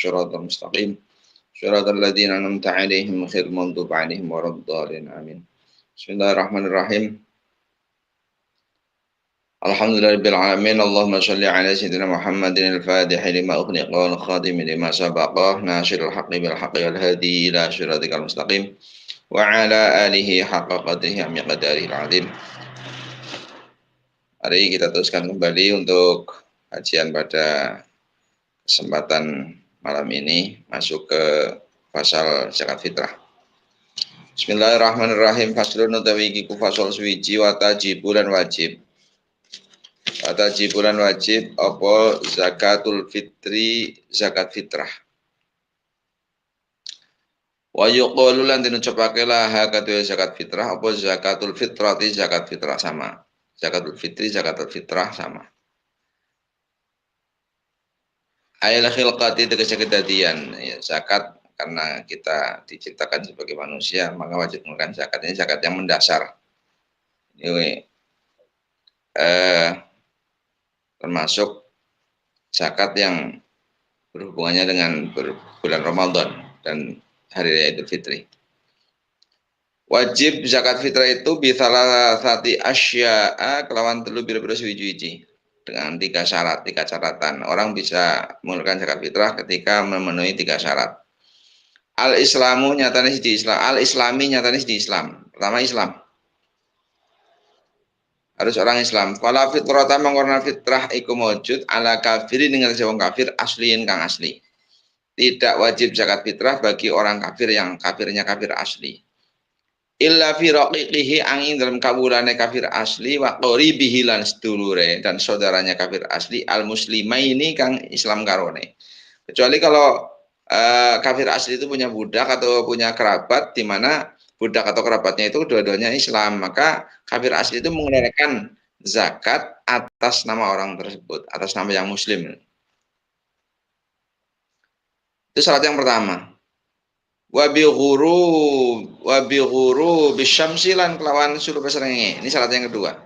Shiratal mustaqim Shiratal ladzina an'amta 'alaihim ghairil maghdubi 'alaihim waladdallin amin. Bismillahirrahmanirrahim. Alhamdulillahirabbil alamin. Allahumma shalli ala sayyidina Muhammadin al-fatih lima ughliqa wal khatim lima sabaqa nasiril haqqi bil haqqi wal hadi ila shiratikal mustaqim wa ala alihi haqqa qadrihi wa miqdarihil azim. Mari kita teruskan kembali untuk kajian pada kesempatan malam ini, masuk ke pasal zakat fitrah. Bismillahirrahmanirrahim. Faslun utawi iki ku fasal suwiji wa tajibulan wajib. Watajibulan wajib apa zakatul fitri, zakat fitrah. Wa yuqalu lan diucapake laha kadhe zakat fitrah apa zakatul fitrati, zakat fitrah sama. Zakatul fitri, zakatul fitrah sama. Ayat khilqati tegese kedadian, ya, zakat karena kita diciptakan sebagai manusia maka wajib mengeluarkan zakat. Ini zakat yang mendasar. Ini termasuk zakat yang berhubungannya dengan bulan Ramadan dan hari raya Idul Fitri. Wajib zakat fitrah itu bisalah sati asya'a kelawan telu biro-biro suwiji-wiji dengan tiga catatan. Orang bisa mengeluarkan zakat fitrah ketika memenuhi tiga syarat. Al-Islamu nyatanya di Islam, al-Islami nyatanya di Islam. Pertama Islam. Harus orang Islam. Kalau fitrata mengkorna fitrah iku mawjud ala kafirin dengan wong kafir asliin kang asli. Tidak wajib zakat fitrah bagi orang kafir yang kafirnya kafir asli. Illa fi raqiqihi angin dalam kabulane kafir asli wa qaribihi lan sedulure dan saudaranya kafir asli al muslimaini kang Islam karone. Kecuali kalau kafir asli itu punya budak atau punya kerabat di mana budak atau kerabatnya itu dua-duanya Islam, maka kafir asli itu mengeluarkan zakat atas nama orang tersebut, atas nama yang muslim. Itu syarat yang pertama. Wa bi ghuru bisyamsilan kelawan suruh besrenge. Ini syarat yang kedua.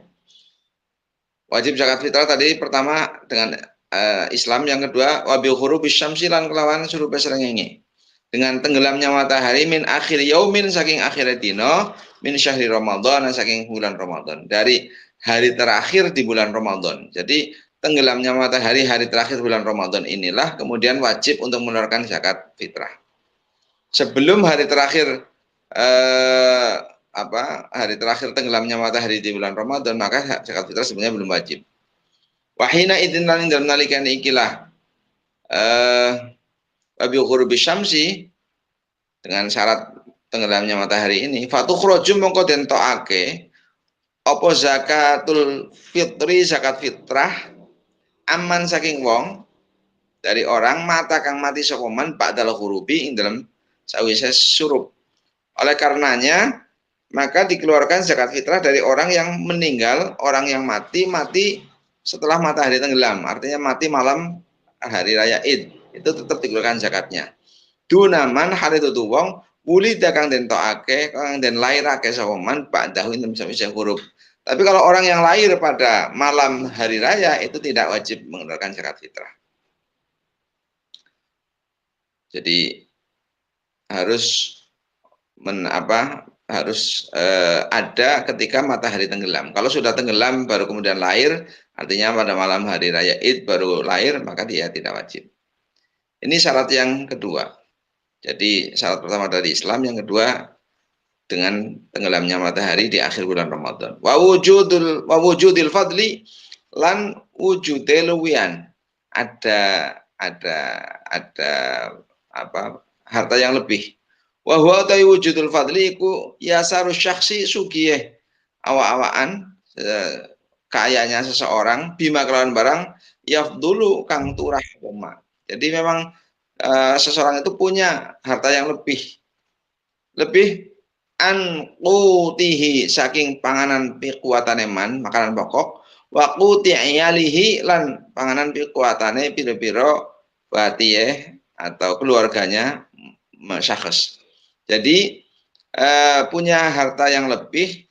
Wajib zakat fitrah tadi pertama dengan Islam, yang kedua wa bi ghuru bisyamsilan kelawan suruh besrenge. Dengan tenggelamnya matahari min akhir yaumin saking akhir dino min syahri Ramadan saking bulan Ramadan, dari hari terakhir di bulan Ramadan. Jadi tenggelamnya matahari hari terakhir bulan Ramadan inilah kemudian wajib untuk mengeluarkan zakat fitrah. Sebelum hari terakhir hari terakhir tenggelamnya matahari di bulan Ramadan maka zakat fitrah sebenarnya belum wajib. Wahina idzin lan dalam nalikan ikilah Wabi ghurbi syamsi dengan syarat tenggelamnya matahari ini fatukhraju mongko den tokake apa zakatul fitri, zakat fitrah aman saking wong dari orang mata kang mati sapa man ba'dal ghurubi ing dalam sawise surup. Oleh karenanya maka dikeluarkan zakat fitrah dari orang yang meninggal, orang yang mati setelah matahari tenggelam, artinya mati malam hari raya Id. Itu tetap dikeluarkan zakatnya. Dunaman hal itu tuh wong wulida kang den tokake kang den lairake sapa man ba'dahu ing sawise huruf. Tapi kalau orang yang lahir pada malam hari raya itu tidak wajib mengeluarkan zakat fitrah. Jadi harus ada ketika matahari tenggelam. Kalau sudah tenggelam baru kemudian lahir, artinya pada malam hari raya Id baru lahir, maka dia tidak wajib. Ini syarat yang kedua. Jadi syarat pertama dari Islam, yang kedua dengan tenggelamnya matahari di akhir bulan Ramadan. Wa wujudil fadli lan wujude luwian. Ada harta yang lebih. Wa huwa ta wujudul fadli iku yasaru syakhsi sugih awa-awaan kayanya seseorang bima kelawan barang yafdulu kang turah koma. Jadi memang seseorang itu punya harta yang lebih an qutihi saking panganan pikuatane man, makanan pokok, wa quti iyalihi lan panganan pikuatane pira-pira batiye atau keluarganya syakhs. Jadi punya harta yang lebih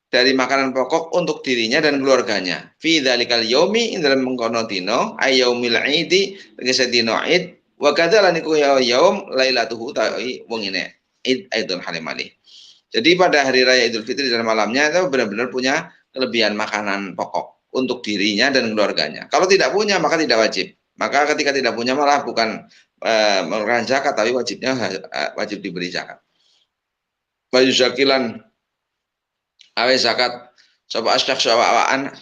dari makanan pokok untuk dirinya dan keluarganya. Fi dzalikal yaumi ing dalam mengkono dina ayaumil idi tegese dina Id Wa kadzalan iku yaum lailatuhu ta'i wengine id aidul halimali. Jadi pada hari raya Idul Fitri dan malamnya itu benar-benar punya kelebihan makanan pokok untuk dirinya dan keluarganya. Kalau tidak punya maka tidak wajib. Maka ketika tidak punya malah bukan mengeluarkan zakat tapi wajib diberi zakat. Wa yuzakilan awe zakat sapa asyak sawaan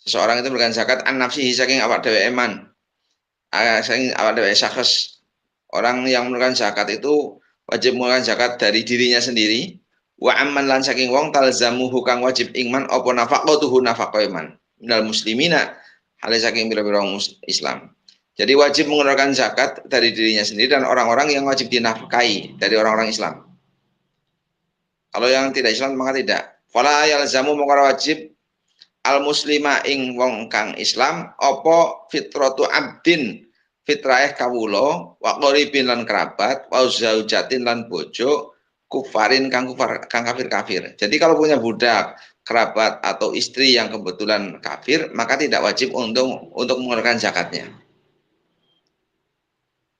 seseorang itu memberikan zakat an nafsihi saking awak dhewe eman. Saking awak dhewe sakes. Orang yang mengeluarkan zakat itu wajib mengeluarkan zakat dari dirinya sendiri. Wa amman lan saking wong talzamuhu kang wajib ingman apa nafaqatuhu nafaqah iman minal muslimina hale saking pira-pira Islam. Jadi wajib mengeluarkan zakat dari dirinya sendiri dan orang-orang yang wajib dinafkahi dari orang-orang Islam. Kalau yang tidak Islam maka tidak. Fala yalzamu mongko wajib al muslima ing wong kang Islam apa fitratu abdin fitrah kawula wa qaribin lan kerabat wa zaujatin lan bojo kufarin kang kafir. Jadi kalau punya budak, kerabat atau istri yang kebetulan kafir, maka tidak wajib untuk mengeluarkan zakatnya.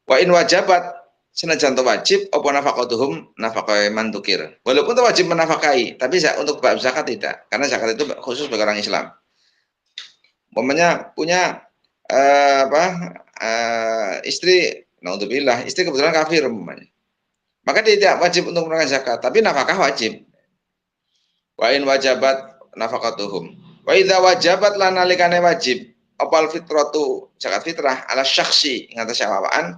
Wa in wajabat senajan to wajib apa nafaqatuhum nafaqah man tukir. Walaupun itu wajib menafkahi, tapi untuk bab zakat tidak, karena zakat itu khusus bagi orang Islam. Umpamanya punya istri, naudzubillah, istri kebetulan kafir umpamanya. Maka dia tidak wajib untuk mengeluarkan zakat, tapi nafkah wajib. Wa in wajabat nafaqatuhum. Wa idza wajabat lan nalikane wajib apal fitratu zakat fitrah ala syakhsi ing atas awaan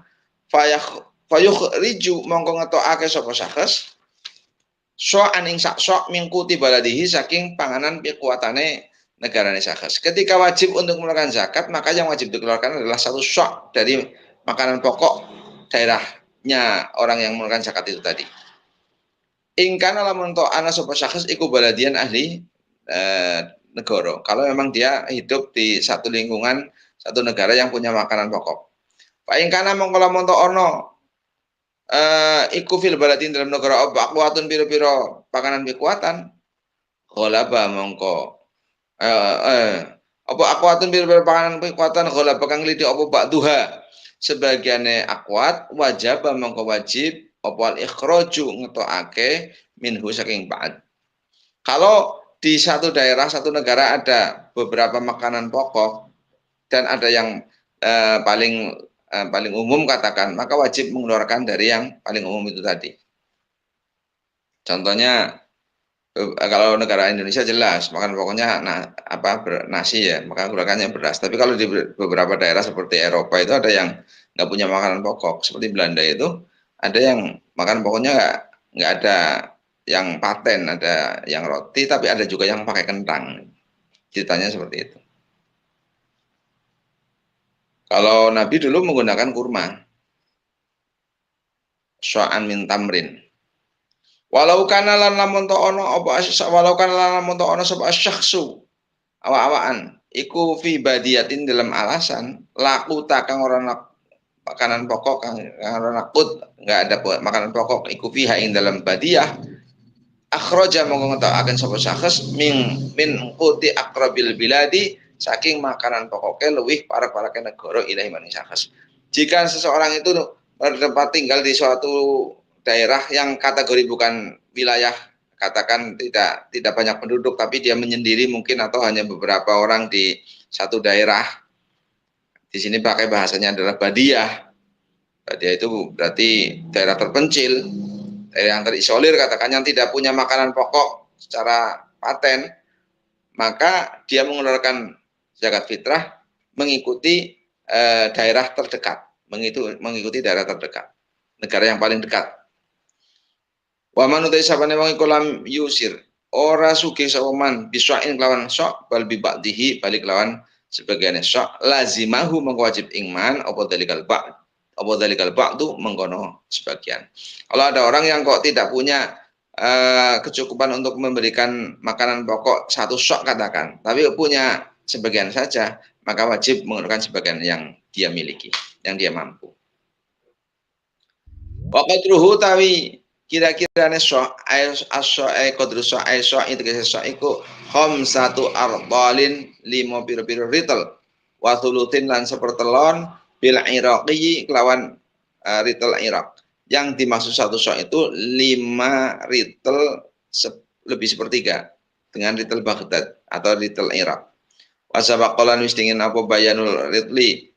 fayukhriju mongko ngetokake sapa syakhs so'an ing sak sok mingkuti baladihi saking panganan kekuatane negarane syakhs. Ketika wajib untuk mengeluarkan zakat, maka yang wajib dikeluarkan adalah satu sok dari makanan pokok daerahnya orang yang mengeluarkan zakat itu tadi. Ingkana lamun to ana sapa syakhs iku baladian ahli negara. Kalau memang dia hidup di satu lingkungan, satu negara yang punya makanan pokok. Pak ingkana mongko lamun to ana iku fil baladin dalam negara aqwatun pira-pira pakanan kekuatan ghalaba mongko apa aqwatun pira-pira pakanan kekuatan ghalaba kang lidi apa ba'duha sebagiane akwat wajib mongko wajib apa al-ikhraju ngetokake minhu saking ba'd. Kalau di satu daerah, satu negara ada beberapa makanan pokok dan ada yang paling umum katakan, maka wajib mengeluarkan dari yang paling umum itu tadi. Contohnya kalau negara Indonesia jelas makan pokoknya nasi ya, maka keluarkannya beras. Tapi kalau di beberapa daerah seperti Eropa itu ada yang nggak punya makanan pokok, seperti Belanda itu ada yang makan pokoknya nggak ada yang paten, ada yang roti, tapi ada juga yang pakai kentang. Ceritanya seperti itu. Kalau Nabi dulu menggunakan kurma, so'an min tamrin. Walau kana lan lamun to ono apa walau kana lan lamun to ono sapa syakhsu awak-awakan iku fi badiyatin dalam alasan laku takang ora makanan pokok kang ora nakut enggak ada makanan pokok iku fiha ing dalam badiyah akhraja monggo ngetokaken sapa syakhs min quti aqrabil biladi saking makanan pokoknya luwih parek-pareke negara ilahi maring syakhs. Jika seseorang itu bertempat tinggal di suatu daerah yang kategori bukan wilayah, katakan tidak banyak penduduk tapi dia menyendiri mungkin atau hanya beberapa orang di satu daerah. Di sini pakai bahasanya adalah badiyah. Badiyah itu berarti daerah terpencil, daerah yang terisolir katakan yang tidak punya makanan pokok secara paten, maka dia mengeluarkan zakat fitrah mengikuti daerah terdekat, mengikuti daerah terdekat, negara yang paling dekat. Wa man utai sabane wong iku lam yusir ora sugih sapa man bisain lawan sok bal bi ba'dihi balik lawan sebagian sok lazimahu mengko wajib ingman apa dalikal ba'du mengkono sebagian. Kalau ada orang yang kok tidak punya kecukupan untuk memberikan makanan pokok satu sok katakan, tapi punya sebagian saja, maka wajib mengeluarkan sebagian yang dia miliki, yang dia mampu. Wa qadruhu tawi kira-kirane qadru itu iku khamsatu ardalin 5 pira-pira ritel wa thuluthin lan sepertelon bil iraqi kelawan ritel Irak. Yang dimaksud satu sok itu 5 ritel lebih sepertiga dengan ritel Baghdad atau ritel Irak. Wasabaqalan wis dingin apa bayanul ritli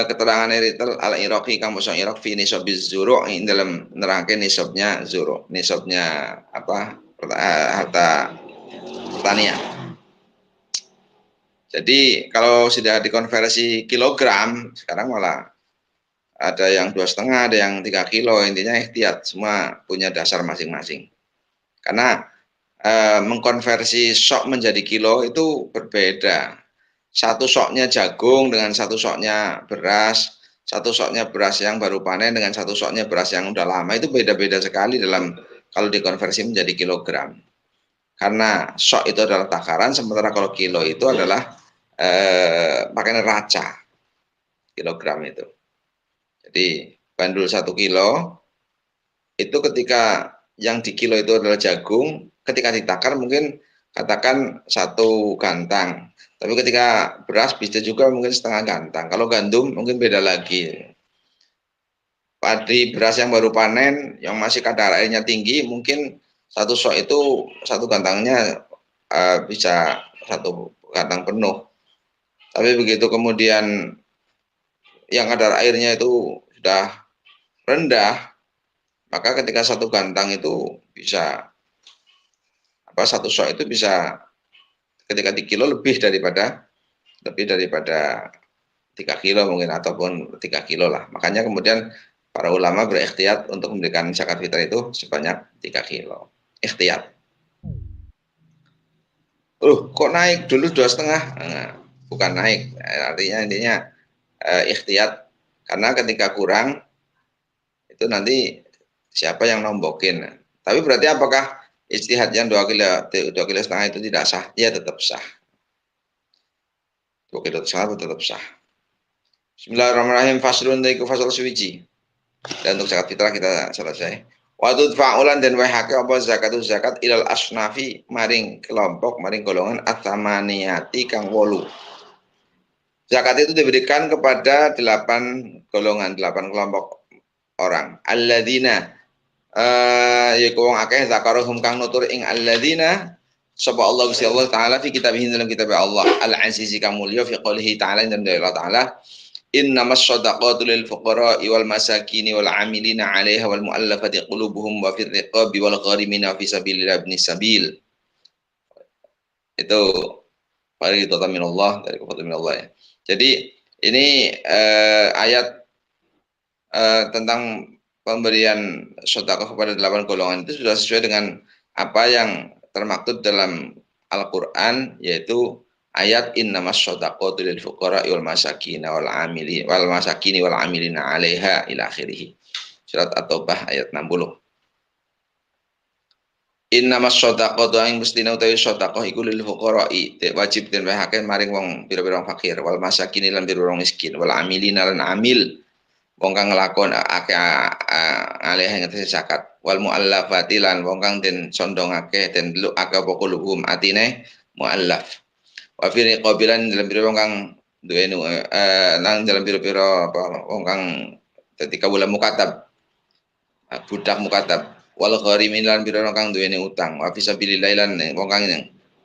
keterangan ritel al Iraqi kang basa Irak fi nisabiz zuru' ing dalam nerangke nisabnya zuru'. Nisabnya apa? Harta pertanian. Jadi kalau sudah dikonversi kilogram, sekarang malah ada yang 2,5, ada yang 3 kilo. Intinya ikhtiat, semua punya dasar masing-masing. Karena mengkonversi sok menjadi kilo itu berbeda. Satu soknya jagung dengan satu soknya beras, satu soknya beras yang baru panen dengan satu soknya beras yang udah lama, itu beda-beda sekali dalam kalau dikonversi menjadi kilogram. Karena sok itu adalah takaran, sementara kalau kilo itu adalah pakai neraca kilogram itu. Jadi bandul 1 kilo itu ketika yang di kilo itu adalah jagung, ketika ditakar mungkin katakan 1 gantang, tapi ketika beras bisa juga mungkin setengah gantang. Kalau gandum mungkin beda lagi. Padi beras yang baru panen, yang masih kadar airnya tinggi, mungkin satu sok itu 1 gantangnya bisa 1 gantang penuh. Tapi begitu kemudian yang kadar airnya itu sudah rendah, maka ketika 1 gantang itu bisa satu sok itu bisa ketika di kilo lebih daripada 3 kilo mungkin ataupun 3 kilo lah. Makanya kemudian para ulama berikhtiar untuk memberikan zakat fitrah itu sebanyak 3 kilo. Ikhtiar. Kok naik dulu 2,5? Nah, bukan naik, artinya intinya ikhtiar, karena ketika kurang itu nanti siapa yang nombokin. Tapi berarti apakah ijtihad yang 2,5 kilo itu tidak sah? Ya tetap sah. 2 kilo tetap sah. Bismillahirrahmanirrahim. Faslun dari fasal suwiji. Dan untuk zakat fitrah kita selesai. Waktu fa'ulan dan wahake apa zakat ilal asnafi maring kelompok maring golongan atsamaniyati kang 8. Zakat itu diberikan kepada 8 golongan, 8 kelompok orang. Alladzina yaiku wong akeh zakaruhum kang nutur ing alladzina sapa Allah Gusti Allah taala fi kitabih dalam kitab Allah al-azizi kang mulya fi qoulihi taala dan dari Allah taala innamas shadaqatu lil fuqara'i wal masakini wal 'amilina 'alaiha wal mu'allafati qulubuhum wa fir riqabi wal gharimina fi sabilillah ibnis sabil. Itu fardhatan minallah, dari kekuatan minallah ya. Jadi ini ayat tentang pemberian sedekah kepada 8 golongan itu sudah sesuai dengan apa yang termaktub dalam Al-Qur'an, yaitu ayat innamas shadaqatu lil fuqara wal masakin wal amilin wal masakin wal amilina 'alaiha ila akhirih. Surat At-Taubah ayat 60. Innamas shadaqatu ing mestina utawi sedekah iku lil fuqara'i wajib den wehake maring wong pira-pira fakir wal masakin lan pira-pira miskin wal amilina lan amil wong kang nglakon akeh alih ing zakat wal muallafati lan wong kang den sondongake den delok akeh apa kulubum atine muallaf wa fi riqabilan dalam pira wong kang duweni nang dalam pira-pira apa wong kang dadi kawula mukatab budak mukatab wal gharimin lan pira wong kang duweni utang wa fi sabilillah lan wong kang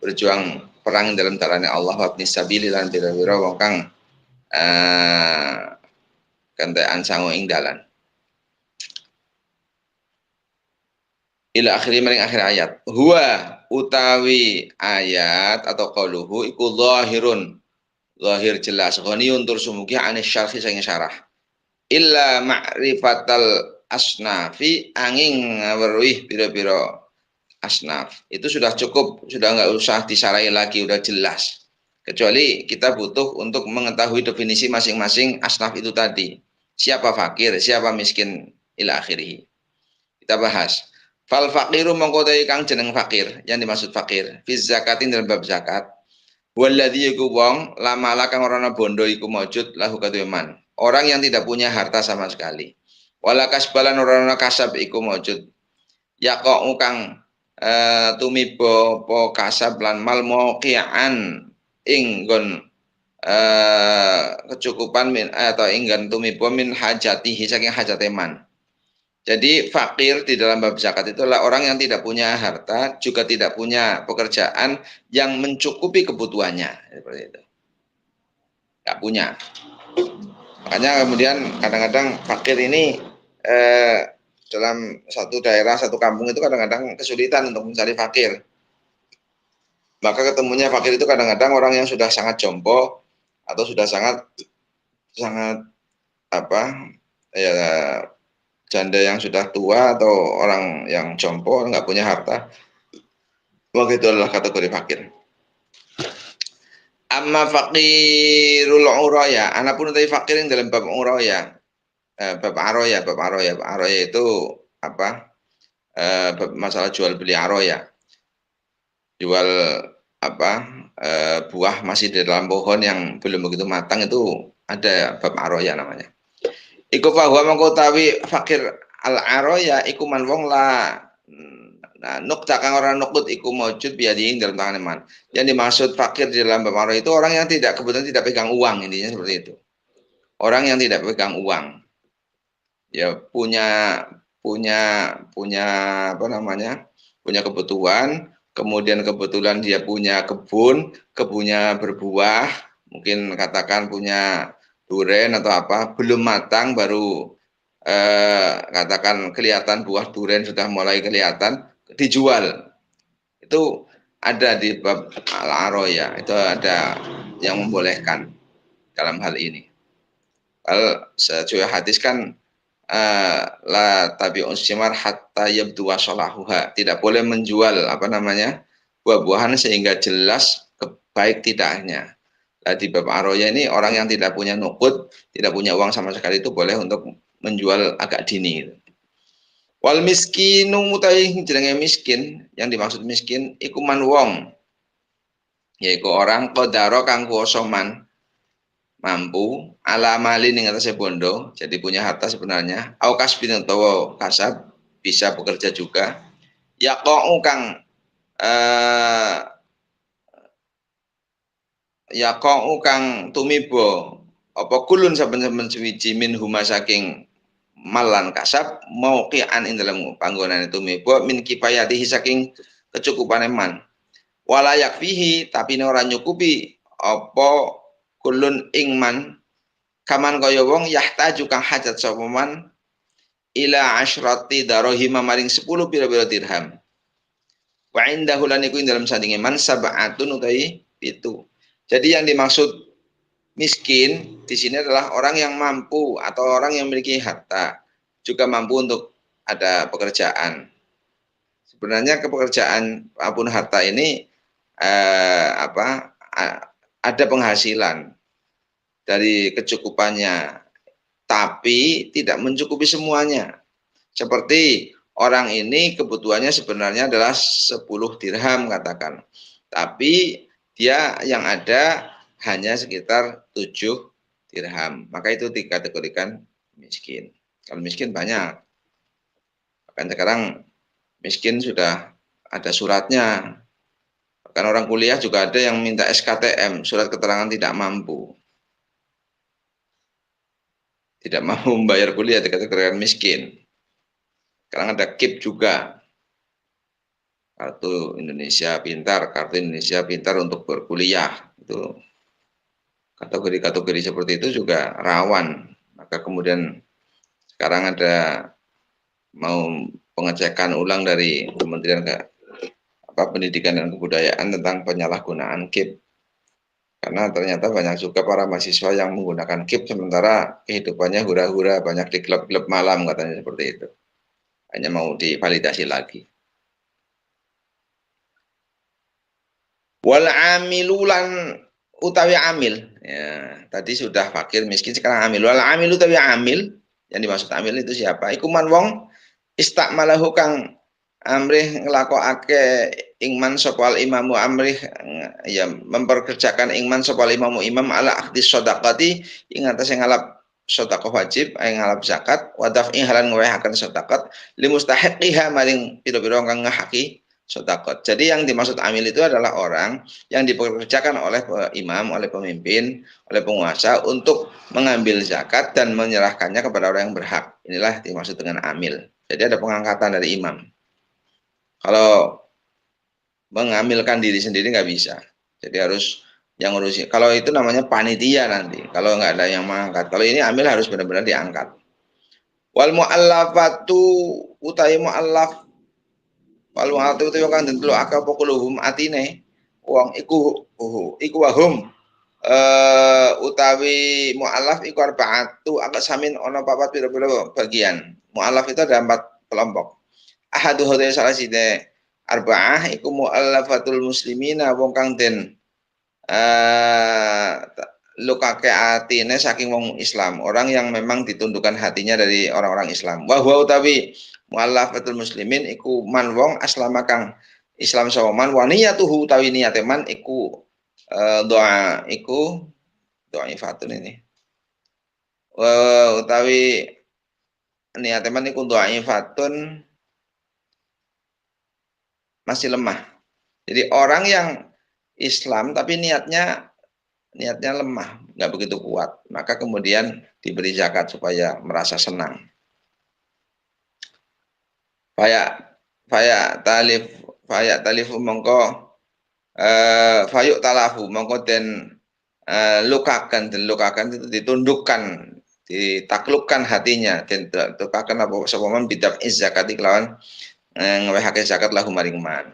berjuang perang dalam dalane Allah wa fi sabilillah lan pira-pira wong kang kentekan sangu ing dalan. Ila akhiri maring akhir ayat. Huwa utawi ayat atau qauluhu iku zahirun. Zahir jelas ghaniyun tur sumugi anis syarhi sing syarah. Illa ma'rifatal asnafi angin ngaweruh pira-pira asnaf. Itu sudah cukup, sudah enggak usah disarai lagi, udah jelas. Kecuali kita butuh untuk mengetahui definisi masing-masing asnaf itu tadi. Siapa fakir, siapa miskin, ila akhirih. Kita bahas. Fal faqiru mongko kang jeneng fakir, yang dimaksud fakir, fi zakatin dalam bab zakat. Walladzi iku wong lamala kang ora ana bondo iku maujud lahu kaduman. Orang yang tidak punya harta sama sekali. Wala kasbalan ora ana kasab iku maujud. Yaqo kang tumiba apa kasab lan mal mauqi'an ing nggon kecukupan atau enggan tumibo min hajatihi saking hajateman. Jadi fakir di dalam bab zakat itu adalah orang yang tidak punya harta, juga tidak punya pekerjaan yang mencukupi kebutuhannya, seperti itu. Nggak punya. Makanya kemudian kadang-kadang fakir ini dalam satu daerah, satu kampung itu kadang-kadang kesulitan untuk mencari fakir. Maka ketemunya fakir itu kadang-kadang orang yang sudah sangat jompo atau sudah sangat apa ya, janda yang sudah tua atau orang yang jompo nggak punya harta. Maka itu adalah kategori fakir. Amma fakirul uraya, anapun tadi fakir yang dalam bab uraya, bab aroya itu apa? Masalah jual beli aroya, jual apa? Buah masih di dalam pohon yang belum begitu matang itu ada bab aroya namanya. Iku fahuwa mengkotawi fakir al aroya iku man wong la. Nah, nukta kang orang nukut iku mawjud biading dalam tangan iman. Yang dimaksud fakir di dalam bab aroya itu orang yang tidak kebetulan tidak pegang uang, intinya seperti itu. Orang yang tidak pegang uang, ya punya apa namanya, punya kebutuhan, kemudian kebetulan dia punya kebunnya berbuah, mungkin katakan punya duren atau apa, belum matang baru katakan kelihatan buah duren sudah mulai kelihatan, dijual. Itu ada di bab al-aroya, itu ada yang membolehkan dalam hal ini. Kalau sesuai hadis kan la tabi'un simar hatta yabdu wasalahuha, tidak boleh menjual apa namanya buah-buahan sehingga jelas baik tidaknya. Nah, di bab aroya ini orang yang tidak punya nukut, tidak punya uang sama sekali itu boleh untuk menjual agak dini. Wal miskinu mutai jenenge miskin, yang dimaksud miskin iku man wong, yaitu orang qadara kang kuwasa man, mampu ala mali ning atase bondo, jadi punya harta sebenarnya, au kasbin utawa kasab, bisa bekerja juga. Yaqau kang yaqau kang tumibo apa kulun saben-saben suwiji min huma saking malan kasab mauqi'an ing dalam panggonan itu tumibo min kifayatihi saking kecukupane man. Walayak fihi tapi ora nyukupi apa kulun ing man kaman kaya wong yahtaju kang hajat sapa man ila asyrati darahim maring 10 pira-pira dirham. Wa indahu lan iku ing dalam sandinge man sab'atun utawi 7. Jadi yang dimaksud miskin di sini adalah orang yang mampu atau orang yang memiliki harta, juga mampu untuk ada pekerjaan. Sebenarnya kepekerjaan apapun harta ini ada penghasilan dari kecukupannya, tapi tidak mencukupi semuanya. Seperti orang ini kebutuhannya sebenarnya adalah 10 dirham katakan, tapi dia yang ada hanya sekitar 7 dirham, maka itu dikategorikan miskin. Kalau miskin banyak, bahkan sekarang miskin sudah ada suratnya. Bahkan orang kuliah juga ada yang minta SKTM, surat keterangan tidak mampu. Tidak mampu membayar kuliah dikategorikan miskin. Sekarang ada KIP juga, kartu Indonesia Pintar untuk berkuliah. Itu kategori-kategori seperti itu juga rawan. Maka kemudian sekarang ada mau pengecekan ulang dari Kementerian Pendidikan dan Kebudayaan tentang penyalahgunaan KIP. Karena ternyata banyak juga para mahasiswa yang menggunakan KIP sementara kehidupannya hura-hura, banyak di klub-klub malam katanya seperti itu. Hanya mau divalidasi lagi. Wal amilulan utawi amil. Ya, tadi sudah fakir miskin, sekarang amil. Wal amilu utawi amil, yang dimaksud amil itu siapa? Iku man wong istakmalahu kang amrih nglakokake ingman sopal imamu amrih, ya memperkerjakan ingman sopal imamu imam ala akhdis sedekati ing atase ngalap sedekah wajib ing ngalap zakat wadaf ing halan ngwehaken sedekah li mustahiqiha maring pira-pira kang ngahaki sedekah. Jadi yang dimaksud amil itu adalah orang yang dipekerjakan oleh imam, oleh pemimpin, oleh penguasa untuk mengambil zakat dan menyerahkannya kepada orang yang berhak. Inilah dimaksud dengan amil. Jadi ada pengangkatan dari imam. Kalau mengamilkan diri sendiri nggak bisa. Jadi harus yang ngurusin. Kalau itu namanya panitia nanti. Kalau nggak ada yang mengangkat. Kalau ini amil harus benar-benar diangkat. Wal mu'allafatu utai mu'allaf. Wal mu'allafatu utai kang den telu akal pokuluhum atine. Wong iku wahum utawi mu'allaf iku arba'atu aqsamin ana papat pira-pira bagian. Mu'allaf itu ada 4 kelompok. Ahadu hodaya salah side arba'ah iku mu'allafatul muslimina wong kang den lukake atine saking wong Islam, orang yang memang ditundukkan hatinya dari orang-orang Islam. Wa huwa utawi mu'allafatul muslimin iku man wong aslama kang Islam sawaman wa niyatuhu utawi niyate man iku doa iku doa ifatun ini. Utawi niyate man iku doa ifatun masih lemah. Jadi orang yang Islam tapi niatnya lemah, nggak begitu kuat, maka kemudian diberi zakat supaya merasa senang. Faya talif mongko fayuk talafu mongko den lukakan itu ditundukkan, ditaklukkan hatinya, dan tukakan apa sepaman bidaf zakat kelawan ngewehake zakat lahu maring man.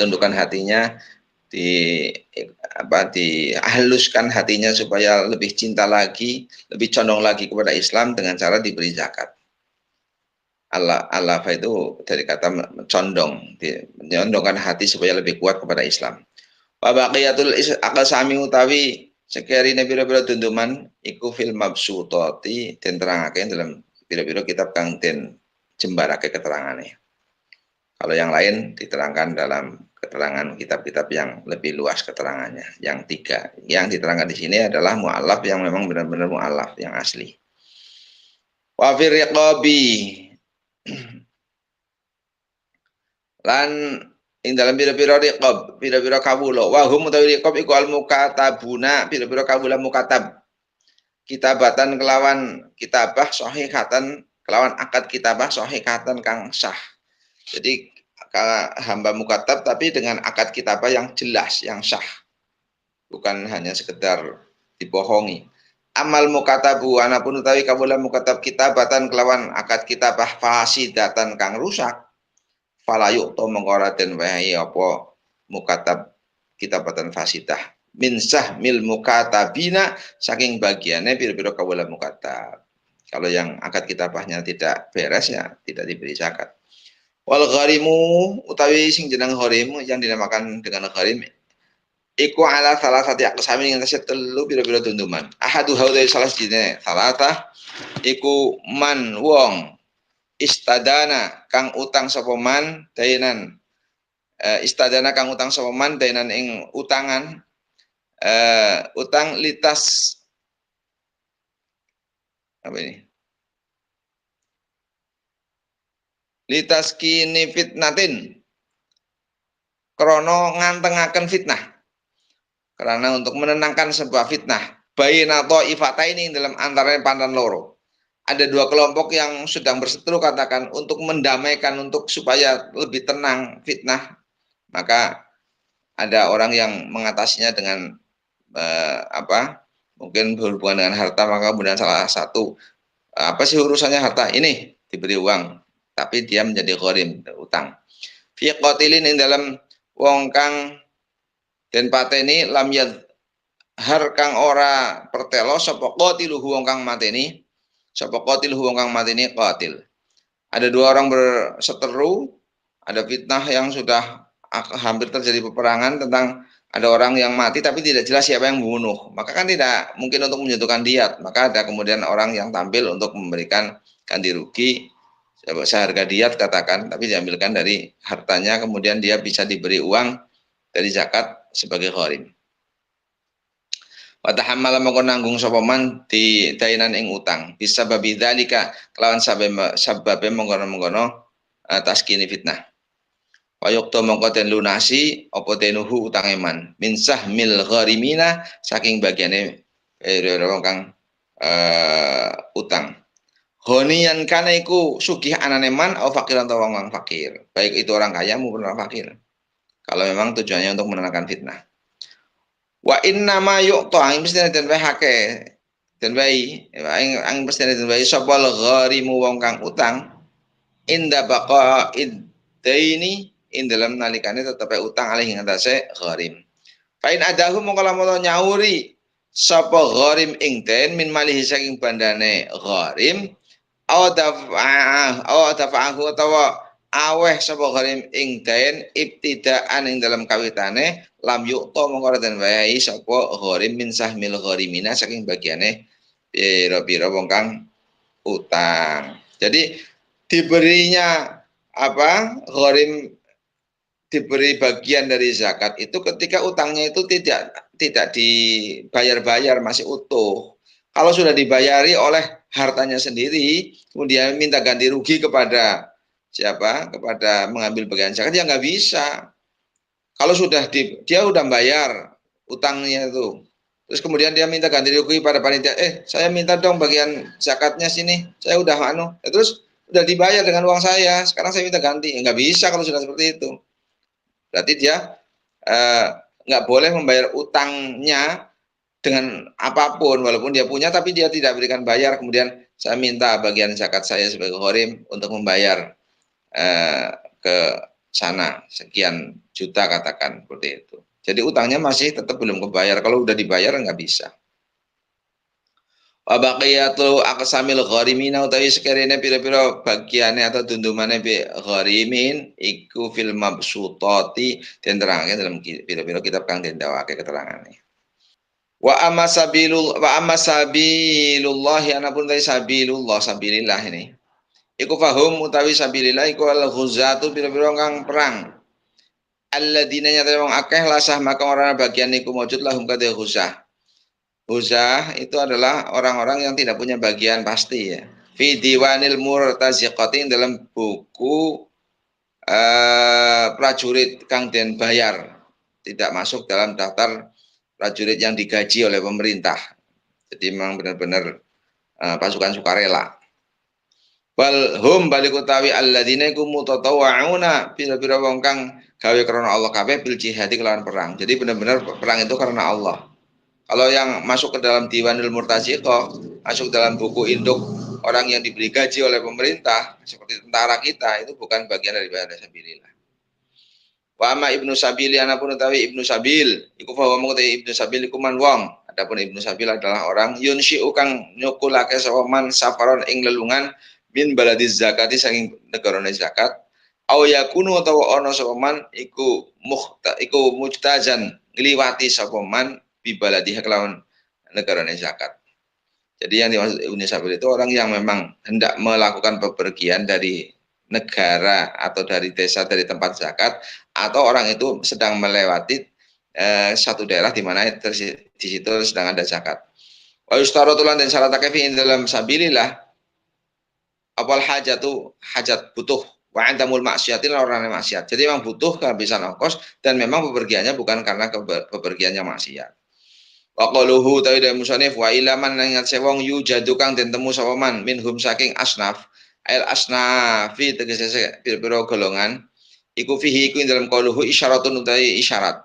Tundukkan hatinya, dihaluskan hatinya supaya lebih cinta lagi, lebih condong lagi kepada Islam dengan cara diberi zakat. Allah itu dari kata condong, menyondongkan hati supaya lebih kuat kepada Islam. Wa baqiyatul aqsami utawi sekirine pira-pira tunduman iku fil mabsutati den terangake dalam pira-pira kitab kang den jembarake keterangane. Kalau yang lain diterangkan dalam keterangan kitab-kitab yang lebih luas keterangannya. Yang 3, yang diterangkan di sini adalah mu'allaf yang memang benar-benar mu'allaf yang asli. Wa fir riqabi lan ing dalam pira-pira riqab, pira-pira kawula, wa hum utawi riqab iku al mukatabuna, pira-pira kawula mukatab. Kitabatan kelawan kitabah sahihatan, kelawan akad kitabah sahihatan kang sah. Jadi hamba mukatab tapi dengan akad kitabah yang jelas, yang sah. Bukan hanya sekedar dibohongi. Amal mukatabu anapun utawi kawula mukatab kitabatan kelawan akad kitabah fasidatan kang rusak. Falayuk to mengko den wahi apa mukatab kitabatan fasidah. Min sahmil mukatabina saking bagiannya pira-pira kawula mukatab. Kalau yang akad kitabahnya tidak beres ya tidak diberi zakat. Wal gharimu utawi sing jeneng gharim yang dinamakan dengan gharim iku ala salah satu aqsami yang tasya telu pira-pira tunduman. Ahadu haudai salah sijine salata iku man wong istadana kang utang sapa man dainan istadana kang utang sapa man dainan ing utangan utang litas apa ini? Litas kini fitnatin krono ngantengaken fitnah, karena untuk menenangkan sebuah fitnah baina taifataini dalam antara pandan loro. Ada 2 kelompok yang sedang berseteru katakan untuk mendamaikan, untuk supaya lebih tenang fitnah, maka ada orang yang mengatasinya dengan mungkin berhubungan dengan harta, maka kemudian salah satu apa sih urusannya harta ini diberi uang tapi dia menjadi gharim, utang. Fi qatilin ing dalam wong kang den pateni lam har kang ora pertelo sapa qatiluhu wong kang mateni, sapa qatiluhu wong kang mateni qatil. Ada 2 orang berseteru, ada fitnah yang sudah hampir terjadi peperangan tentang ada orang yang mati tapi tidak jelas siapa yang membunuh. Maka kan tidak mungkin untuk menjatuhkan diat, maka ada kemudian orang yang tampil untuk memberikan ganti rugi seharga diat katakan, tapi diambilkan dari hartanya, kemudian dia bisa diberi uang dari zakat sebagai gharim. Wa tahammala mongko nanggung sapa man di dainan ing utang bisa babi dzalika kelawan sababe mongkono-mongkono taskini fitnah. Wa yuqta mongko den lunasi apa tenuhu utang eman min sahmil gharimina saking bagiane wong kang utang. Honian kana iku sugih anane man au fakiran atau wong fakir. Baik itu orang kaya maupun orang fakir. Kalau memang tujuannya untuk menenangkan fitnah. Wa inna ma yuqta ang mesti den wae hake den wae ang mesti den wae sapa gharimu wong kang utang inda baqa iddaini in dalam nalikane tetep utang alih ing atase gharim. Fa in adahu mongko lamun nyauri sapa gharim ing den min malihi saking bandane gharim aw dafa'ahu utawa aweh sapa gharim ing den ibtidaan ing dalam kawitane lam yuqta mongko den wae sapa gharim min sahmil gharimina saking bagiane pira-pira wong kang utang. Jadi diberinya apa gharim diberi bagian dari zakat itu ketika utangnya itu tidak dibayar-bayar masih utuh. Kalau sudah dibayari oleh hartanya sendiri, kemudian minta ganti rugi kepada siapa? Kepada mengambil bagian zakat, ya nggak bisa. Kalau sudah dia udah bayar utangnya itu, terus kemudian dia minta ganti rugi pada panitia, saya minta dong bagian zakatnya sini, saya udah terus udah dibayar dengan uang saya, sekarang saya minta ganti, nggak bisa kalau sudah seperti itu. Berarti dia nggak boleh membayar utangnya dengan apapun, walaupun dia punya tapi dia tidak berikan bayar, kemudian saya minta bagian zakat saya sebagai gharim untuk membayar ke sana sekian juta katakan seperti itu. Jadi utangnya masih tetap belum kebayar, kalau udah dibayar nggak bisa. Wa baqiyatul aqsamil gharimina utawi sekerene pira-pira bagiane atau dundumane bi gharimin iku fil mabsutati den terangke dalam pira-pira kitab kang den dawake keterangane. Wa amma sabilullah anapun tadi sabilillah ini. Iku fahum utawi sabilillah iku al ghuzatu pira-pira kang perang. Alladzina nyata wong akeh lasah maka ora bagian iku maujud lahum kadhe ghuzah. Huzah itu adalah orang-orang yang tidak punya bagian pasti ya. Fi diwanil murtaziqatin dalam buku prajurit kang den bayar, tidak masuk dalam daftar prajurit yang digaji oleh pemerintah. Jadi memang benar-benar pasukan sukarela. Bal hum balik utawi alladzina iku mutatawwauna pira-pira wong kang gawe krana Allah kabeh bil jihad kelawan perang. Jadi benar-benar perang itu karena Allah. Kalau yang masuk ke dalam Diwanul Murtaziqah, masuk dalam buku induk orang yang diberi gaji oleh pemerintah, seperti tentara kita, itu bukan bagian daripada sabilillah. Wa amma Ibnu Sabil anapun utawi Ibnu Sabil, iku fa wong utawi Ibnu Sabil iku man wong. Adapun Ibnu Sabil adalah orang yunsyi'u kang nyukulake sapa man safaron ing lelungan min baladiz zakati saking negarane zakat. Aw yakunu utawa ana sapa man iku mujtajan ngliwati sapa man bibaladi kelawan negarane zakat. Jadi yang dimaksud Ibnu Sabil itu orang yang memang hendak melakukan bepergian dari negara atau dari desa dari tempat zakat, atau orang itu sedang melewati satu daerah di mana di situ sedang ada zakat. Wa yustaratulan dan syaratake fi dalam sabilillah apal hajatu hajat butuh wa andamul maksiatin orang yang maksiat. Jadi memang butuh kehabisan ongkos dan memang bepergiannya bukan karena bepergiannya maksiat. Wa qaluhu ta ida musannif wa ilaman nang sewong yu jadukang den temu sapa man minhum saking asnaf al asnafi tegese pira-pira golongan iku fihi iku dalam qaluhu isyaratun utai isyarat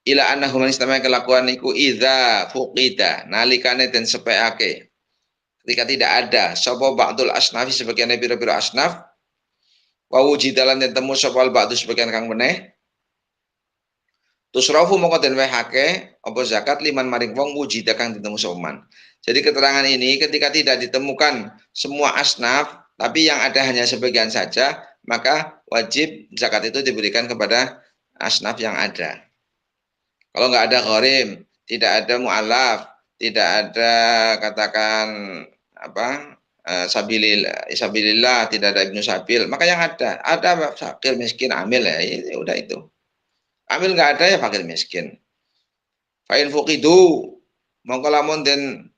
ila annahum istamai kelakuan iku idza fuqida nalikane den sepeake ketika tidak ada sapa ba'dul asnafi sebagian pira-pira asnaf wa wujidalan den temu sapa ba'du sebagian kang meneh tusrafu mongko den wehake apa zakat liman maring wong wujida kang ditemu soman. Jadi keterangan ini ketika tidak ditemukan semua asnaf tapi yang ada hanya sebagian saja, maka wajib zakat itu diberikan kepada asnaf yang ada. Kalau nggak ada gharim, tidak ada mu'alaf, tidak ada katakan apa sabilillah, tidak ada Ibnu Sabil, maka yang ada fakir miskin amil ya udah itu. Amil nggak ada ya fakir miskin. Fa'in fuqidu mongko lamun den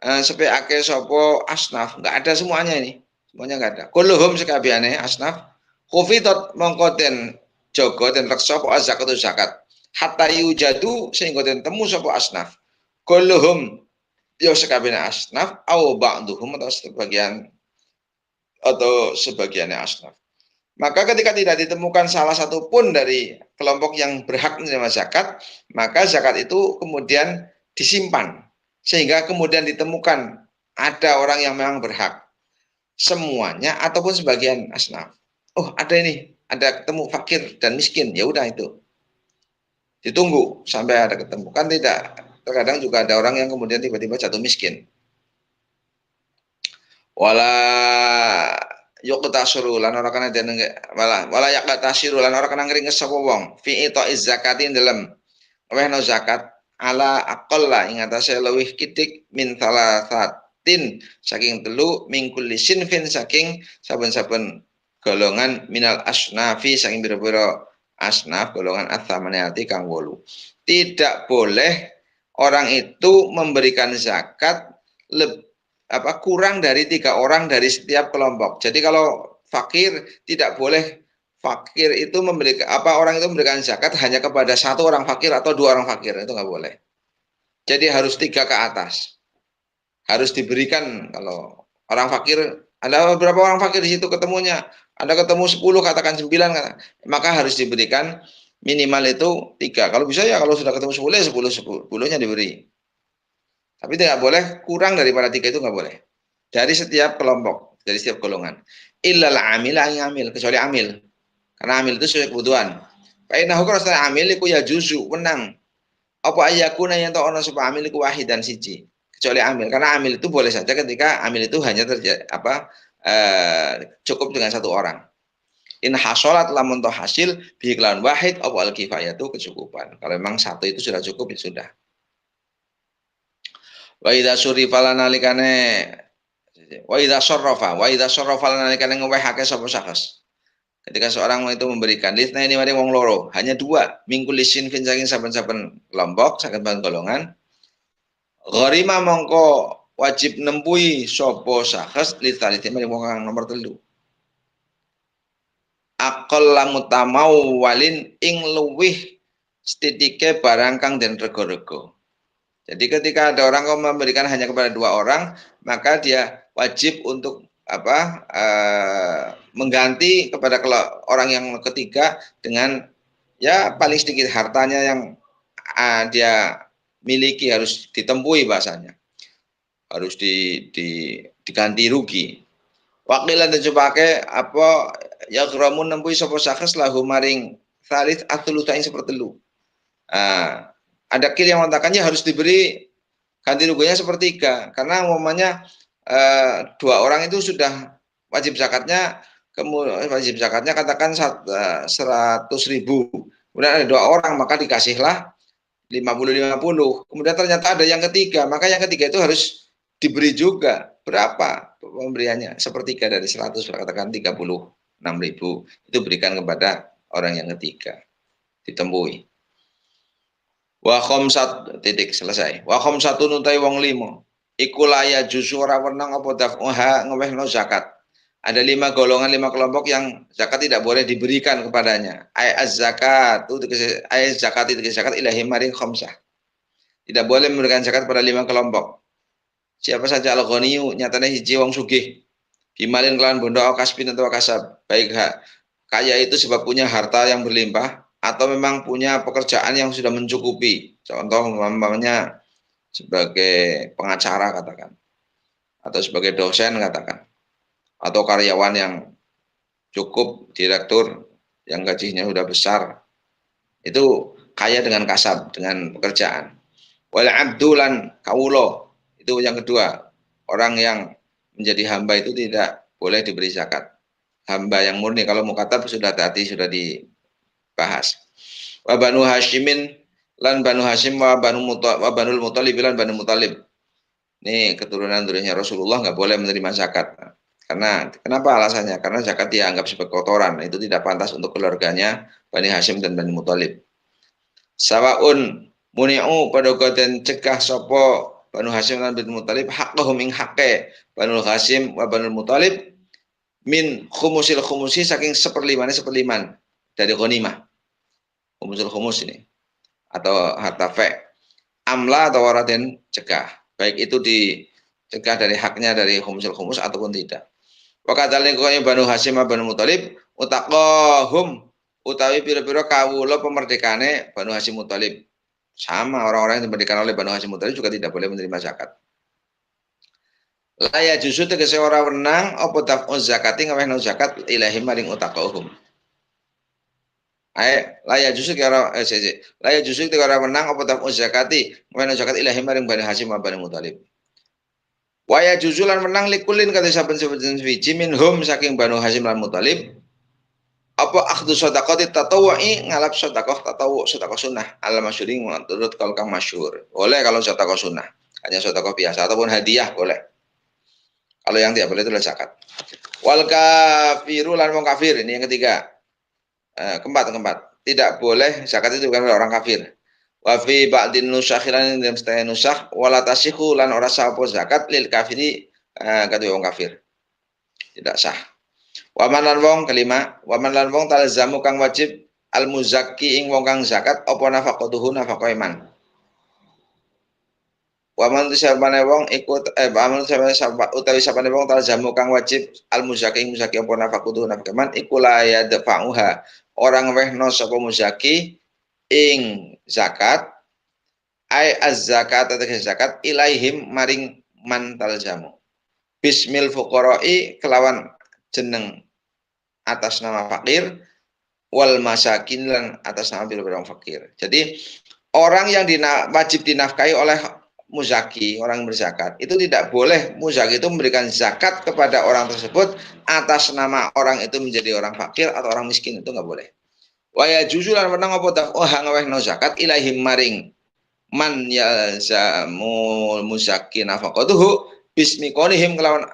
sepeake sapa asnaf, nggak ada semuanya ini. Semuanya nggak ada. Kulluhum sekabehane asnaf Khufidat mongko den jaga den reksa apa zakatu zakat. Hatta yujadu sehingga den temu sapa asnaf. Kulluhum ya sekabehane asnaf au ba'duhum atau sebagiannya asnaf. Maka ketika tidak ditemukan salah satu pun dari kelompok yang berhak menerima zakat, maka zakat itu kemudian disimpan. Sehingga kemudian ditemukan ada orang yang memang berhak. Semuanya ataupun sebagian asnaf. Oh ada ini, ada ketemu fakir dan miskin, ya udah itu. Ditunggu sampai ada ketemu. Kan tidak, terkadang juga ada orang yang kemudian tiba-tiba jatuh miskin. Wala yuqtasiru lan ora kana den wala yaqtasiru lan ora kana ngringes sapa wong fi ita'iz zakatin dalam wehno zakat ala aqalla ing atase luwih kitik min salasatin saking telu mingkul sinfin saking saben-saben golongan minal asnafi saking pira-pira asnaf golongan atsamaniyati kang 8. Tidak boleh orang itu memberikan zakat kurang dari 3 orang dari setiap kelompok. Jadi kalau fakir tidak boleh fakir itu memberikan orang itu memberikan zakat hanya kepada 1 orang fakir atau 2 orang fakir, itu nggak boleh. Jadi harus 3 ke atas. Harus diberikan. Kalau orang fakir, ada beberapa orang fakir di situ ketemunya, ada ketemu 10 katakan 9 maka harus diberikan minimal itu 3. Kalau bisa ya kalau sudah ketemu 10 ya 10-10-nya diberi. Tapi tidak boleh kurang daripada 3 itu nggak boleh. Dari setiap kelompok, dari setiap golongan. Illal amil yang amil, kecuali amil. Karena amil itu sesuai kebutuhan. Fa innahu qarasana amil iku ya juzu menang. Apa ayakuna yang ta'ana sapa amil iku wahid dan siji. Kecuali amil, karena amil itu boleh saja ketika amil itu hanya cukup dengan 1 orang. In hasolat lamun toh hasil bi iklan wahid apa al kifayatu kecukupan. Kalau memang 1 itu sudah cukup ya sudah. Wa idza surifa lanalikane wa idza sarrafa lanalikane ngewehake sapa sahes. Ketika seorang itu memberikan lisna ini mari wong loro, hanya 2 mingkul lisin fin saking saben-saben kelompok, saben golongan. Gharima mongko wajib nempui sapa sahes litaliti mari wong kang nomor 3. Aqall mutamau walin ing luwih stitike barang kang den rego-rego. Jadi ketika ada orang yang memberikan hanya kepada 2 orang, maka dia wajib untuk mengganti kepada orang yang ketiga dengan ya paling sedikit hartanya yang dia miliki harus ditempui bahasanya. Harus diganti rugi. Wakilan dan cobake ya keramun nempui sapa sahes lahu maring salis atulutain sepertelu. Ada kil yang mengatakannya harus diberi ganti ruginya sepertiga karena umumnya 2 orang itu sudah wajib zakatnya katakan 100.000. Kemudian ada 2 orang maka dikasihlah 50-50. Kemudian ternyata ada yang ketiga, maka yang ketiga itu harus diberi juga. Berapa pemberiannya? Sepertiga dari 100, katakan 36.000. Itu berikan kepada orang yang ketiga. Ditembui. Wa khamsat titik selesai. Wa khamsatun utai wong 5. Iku laya juzu ora wenang apa daf'uha ngewehno zakat. Ada 5 golongan, 5 kelompok yang zakat tidak boleh diberikan kepadanya. Az-zakat itu zakat ilahi maring khamsah. Tidak boleh memberikan zakat pada 5 kelompok. Siapa saja al-ghaniyu nyatane hiji wong sugih. Bimalin kelawan bondo kasbin atau kasab. Baik kaya itu sebab punya harta yang berlimpah atau memang punya pekerjaan yang sudah mencukupi. Contoh umpamanya sebagai pengacara katakan. Atau sebagai dosen katakan. Atau karyawan yang cukup, direktur yang gajinya sudah besar. Itu kaya dengan kasab, dengan pekerjaan. Wal abdulan kawulo. Itu yang kedua. Orang yang menjadi hamba itu tidak boleh diberi zakat. Hamba yang murni, kalau mukatab sudah tadi sudah dibahas. Wa banu Hasyimin lan banu Hasyim wa banul Muthalib lan banu Muthalib. Ini keturunan-turunannya Rasulullah nggak boleh menerima zakat. Karena kenapa alasannya? Karena zakat dianggap sebagai kotoran. Itu tidak pantas untuk keluarganya Bani Hasyim dan Bani Muthalib. Sawaun muni'u pada dan cegah sopo Banu Hasyim dan Bani Muthalib haqqahum ing haqqe Banu Hasyim wa Banu Muthalib min khumusil khumusi saking seperliman dari ghanimah. Khumusul khumus ini atau harta fe amla atau waraden cegah, baik itu dicegah dari haknya dari khumusul khumus ataupun tidak. Wakadhalika kaya Banu Hasyim Banu Muthalib utaqahum utawi pira-pira kawula pemerdekane Banu Hasyim Muthalib. Sama orang-orang yang dimerdekakan oleh Banu Hasyim Muthalib juga tidak boleh menerima zakat. Laya justru tegese ora wenang apa daf'u zakati ngawehno zakat ilahi maring utaqahum. Laya justru kira laya justru kira wenang apa daf'u zakati ngawehno zakat ilahi maring Banu Hasyim Banu Muthalib. Waya juzulan menang likulin kata saben-saben wiji minhum saking Banu Hasyim lan Muthalib apa akhdhu shadaqati tatawwu'i ngalap sedekah sunnah al masyhuri menurut kaul kang masyhur. Boleh kalau sedekah sunnah, hanya sedekah biasa ataupun hadiah boleh. Kalau yang tidak boleh itu adalah zakat. Wal kafiru lan wong kafir, ini yang ketiga. Keempat. Tidak boleh zakat itu bukan orang kafir. Wa fi ba'din nusakhilan dalam setengah nusakh wala tasihhu lan ora sah zakat lil kafiri kata wong kafir. Tidak sah. Waman lan wong kelima, waman lan wong talzamu kang wajib al muzakki ing wong kang zakat apa nafaqatuhu nafaqah iman. Waman sabane wong ikut waman utawi sabane wong talzamu kang wajib al muzakki ing muzakki apa nafaqatuhu nafaqah iman iku la yadfa'uha. Orang wehno sapa muzakki ing zakat ai az-zakat atau zakat ilaihim maring man talzamu bismil fuqara'i kelawan jeneng atas nama fakir wal masakin lan atas nama orang fakir. Jadi orang yang wajib dinafkahi oleh muzaki, orang berzakat, itu tidak boleh muzaki itu memberikan zakat kepada orang tersebut atas nama orang itu menjadi orang fakir atau orang miskin, itu nggak boleh. Waya juzulan menang apa ngawehno zakat ilahim maring man yalzamul muzaki nafaqatuhu bismi qolihim kelawan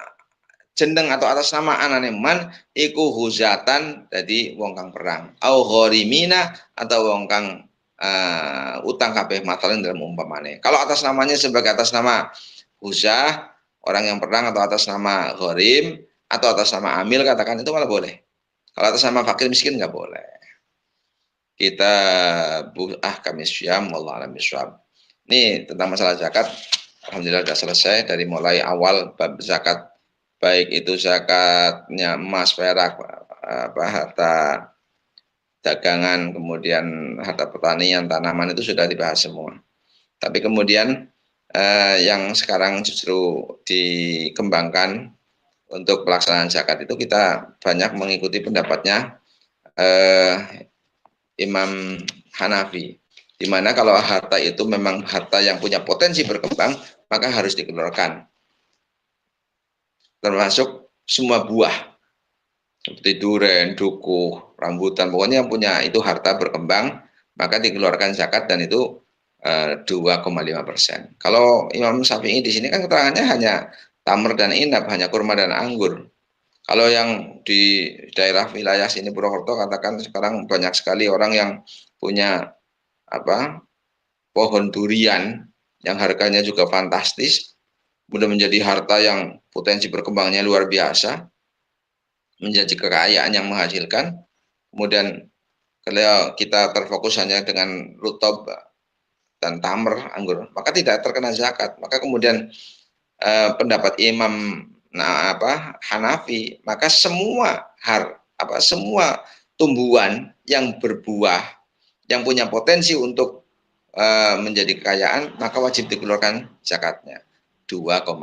jeneng atau atas nama anane man iku huzatan dadi wong kang perang au gharimina atau wong kang utang kabeh matalan dalam umpamane. Kalau atas namanya sebagai atas nama huzah orang yang perang atau atas nama gharim atau atas nama amil katakan itu malah boleh. Kalau atas nama fakir miskin nggak boleh. Kita kami syam wallahu a'lam bishawab. Ini tentang masalah zakat alhamdulillah sudah selesai dari mulai awal bab zakat baik itu zakatnya emas, perak, harta dagangan, kemudian harta pertanian, tanaman itu sudah dibahas semua. Tapi kemudian yang sekarang justru dikembangkan untuk pelaksanaan zakat itu kita banyak mengikuti pendapatnya Imam Hanafi, di mana kalau harta itu memang harta yang punya potensi berkembang, maka harus dikeluarkan. Termasuk semua buah seperti duren, dukuh, rambutan, pokoknya yang punya itu harta berkembang maka dikeluarkan zakat dan itu 2,5%. Kalau Imam Syafi'i di sini kan keterangannya hanya tamr dan inab, hanya kurma dan anggur. Kalau yang di daerah wilayah sini Purwokerto katakan sekarang banyak sekali orang yang punya pohon durian yang harganya juga fantastis. Mudah menjadi harta yang potensi berkembangnya luar biasa, menjadi kekayaan yang menghasilkan. Kemudian kalau kita terfokus hanya dengan rutob dan tamr, anggur, maka tidak terkena zakat. Maka kemudian pendapat Imam Hanafi, maka semua semua tumbuhan yang berbuah, yang punya potensi untuk menjadi kekayaan, maka wajib dikeluarkan zakatnya. 2,5%.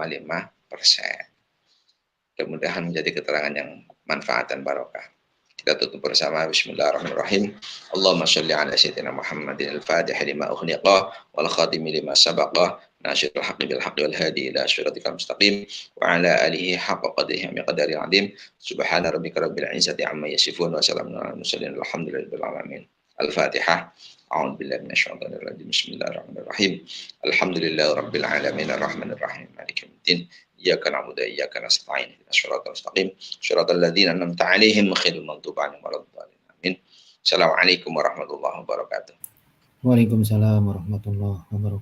Mudah-mudahan menjadi keterangan yang manfaat dan barokah. Kita tutup bersama bismillahirrahmanirrahim. Allahumma shalli ala sayyidina Muhammadin al-Fatih lima ughliqa wal khatim lima sabaqa nasyirul haqqi bil haqqi wal hadi ila siratikal mustaqim wa ala alihi haqqa qadrihi wa miqdaril azim. Subhana rabbika rabbil izzati amma yasifun wa salamun alal mursalin walhamdulillahi rabbil alamin. Al-Fatihah. A'udzu billahi minasyaitonir rajim. Bismillahirrahmanirrahim. Alhamdulillahi rabbil alamin arrahmanir rahim maliki yaumiddin. Iyyaka na'budu wa iyyaka nasta'in. Ihdinas siratal mustaqim. Shiratal ladzina an'amta 'alaihim ghairil maghdubi 'alaihim waladdallin. Amin. Assalamualaikum warahmatullahi wabarakatuh. Waalaikumsalam warahmatullahi wabarakatuh.